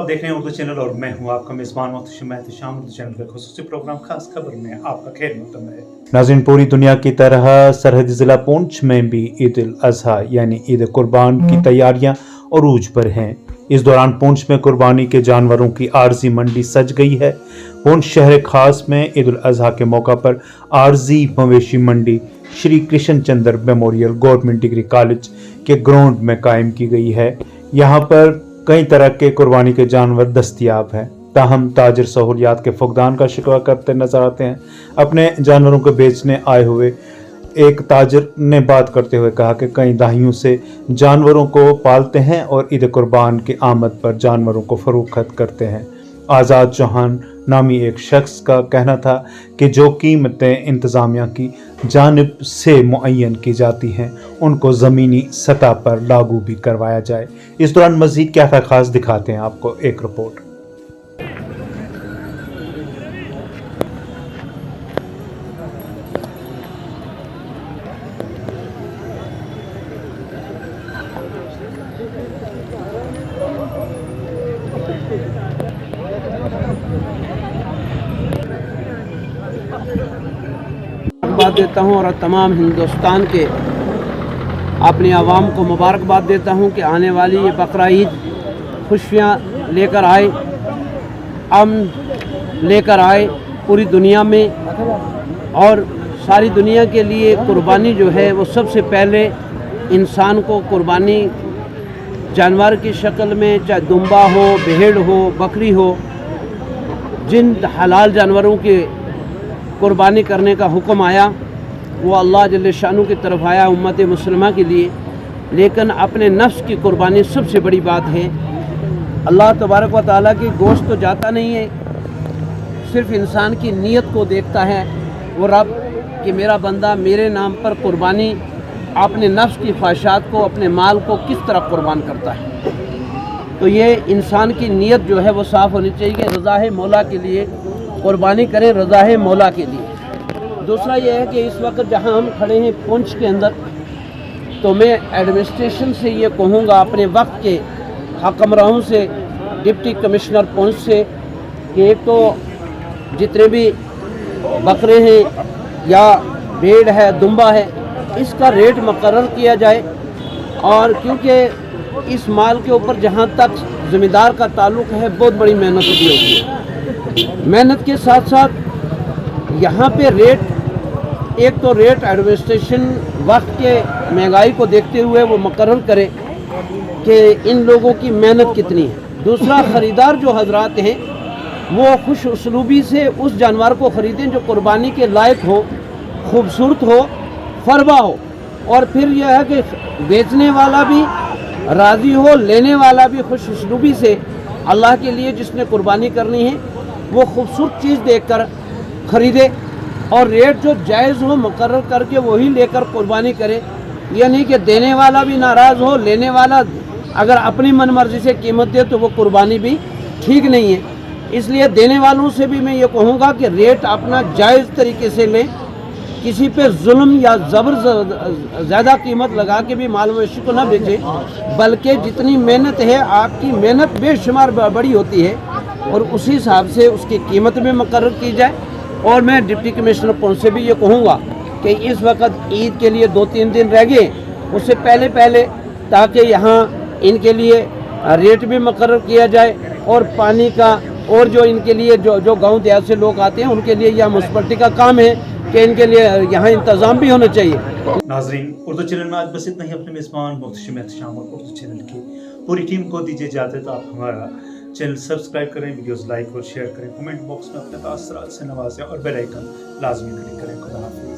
आप देख रहे हैं उर्दू चैनल और मैं हूं आपका मेज़बान मोहतशिम एहतिशाम। उर्दू चैनल के खुसूसी प्रोग्राम खास खबर में आपका खैर मकदम है। नाज़रीन, पूरी दुनिया की तरह सरहदी ज़िला पुंछ में भी ईद उल अज़हा यानी ईद कुर्बान की तैयारियां अरूज पर हैं। इस दौरान पुंछ में कुर्बानी के जानवरों की आरजी मंडी सज गई है। पुंछ शहर खास में ईद उल अज़हा के मौका पर आरजी मवेशी मंडी श्री कृष्ण चंद्र मेमोरियल गवर्नमेंट डिग्री कॉलेज के ग्राउंड में कायम की गई है। यहाँ पर कई तरह के कुर्बानी के जानवर दस्तयाब हैं। ताहम ताजिर सहूलियात के फुकदान का शिकवा करते नजर आते हैं। अपने जानवरों को बेचने आए हुए एक ताजिर ने बात करते हुए कहा कि कई दहाइयों से जानवरों को पालते हैं और ईद कुर्बान की आमद पर जानवरों को फरोख्त करते हैं। आज़ाद चौहान नामी एक शख्स का कहना था कि जो कीमतें इंतज़ामिया की जानिब से मुअय्यन की जाती हैं उनको ज़मीनी सतह पर लागू भी करवाया जाए। इस दौरान मज़ीद क्या था खास दिखाते हैं आपको एक रिपोर्ट। मुबारकबाद देता हूँ और तमाम हिंदुस्तान के अपनी आवाम को मुबारकबाद देता हूँ कि आने वाली ये बकरा ईद खुशियाँ लेकर आए, अमन लेकर आए पूरी दुनिया में। और सारी दुनिया के लिए कुर्बानी जो है वो सबसे पहले इंसान को कुर्बानी जानवर की शक्ल में, चाहे दुम्बा हो, भेड़ हो, बकरी हो, जिन हलाल जानवरों के कुर्बानी करने का हुक्म आया वो अल्लाह जल्ले शानू की तरफ आया उम्मत मुसलमा के लिए। लेकिन अपने नफ्स की कुर्बानी सबसे बड़ी बात है। अल्लाह तबारक व तआला की गोश्त तो जाता नहीं है, सिर्फ इंसान की नीयत को देखता है वो रब कि मेरा बंदा मेरे नाम पर कुर्बानी अपने नफ्स की ख्वाहिशात को, अपने माल को किस तरह कुर्बान करता है। तो ये इंसान की नीयत जो है वो साफ़ होनी चाहिए कि रज़ाए मौला के लिए कुर्बानी करें, रज़ाए मौला के लिए। दूसरा ये है कि इस वक्त जहां हम खड़े हैं पुंछ के अंदर, तो मैं एडमिनिस्ट्रेशन से ये कहूँगा, अपने वक्त के हकमराहों से, डिप्टी कमिश्नर पुंछ से, कि एक तो जितने भी बकरे हैं या भेड़ है, दुम्बा है, इसका रेट मुकर्रर किया जाए। और क्योंकि इस माल के ऊपर जहाँ तक ज़मींदार का ताल्लुक़ है बहुत बड़ी मेहनत भी होती है। मेहनत के साथ साथ यहाँ पे रेट, एक तो रेट एडमिनिस्ट्रेशन वक्त के महंगाई को देखते हुए वो मुकर्रर करे कि इन लोगों की मेहनत कितनी है। दूसरा, ख़रीदार जो हजरात हैं वो खुश उसलूबी से उस जानवर को ख़रीदें जो कुर्बानी के लायक हो, खूबसूरत हो, फरबा हो। और फिर यह है कि बेचने वाला भी राज़ी हो, लेने वाला भी खुश उसलूबी से अल्लाह के लिए जिसने कुर्बानी करनी है वो खूबसूरत चीज़ देखकर ख़रीदे और रेट जो जायज़ हो मुकर्रर करके वही लेकर कुर्बानी करे। यह नहीं कि देने वाला भी नाराज़ हो, लेने वाला अगर अपनी मनमर्जी से कीमत दे तो वो कुर्बानी भी ठीक नहीं है। इसलिए देने वालों से भी मैं ये कहूँगा कि रेट अपना जायज़ तरीके से लें, किसी पे जुल्म या ज़बर ज़्यादा कीमत लगा के भी माल मवेशी को ना बेचें, बल्कि जितनी मेहनत है, आपकी मेहनत बेशुमार बड़ी होती है और उसी हिसाब से उसकी कीमत भी मुकर्रर की जाए। और मैं डिप्टी कमिश्नर पुंछ से भी ये कहूँगा कि इस वक्त ईद के लिए 2-3 दिन रह गए, उससे पहले ताकि यहाँ इनके लिए रेट भी मुकर्रर किया जाए और पानी का, और जो इनके लिए जो गांव देहात से लोग आते हैं उनके लिए यह म्युनिसिपैलिटी का काम है कि इनके लिए यहाँ इंतज़ाम भी होना चाहिए। नाजरीन, उर्दू चैनल में आज बस इतना ही। अपने मेज़बान मोहतशिम एहतिशाम और उर्दू चैनल की पूरी टीम को दीजिए इजाज़त। आप हमारा चैनल सब्सक्राइब करें, वीडियोस लाइक और शेयर करें, कमेंट बॉक्स में अपने तासुरात से नवाजें और बेल आइकन लाजमी क्लिक करें। खुदा हाफिज़।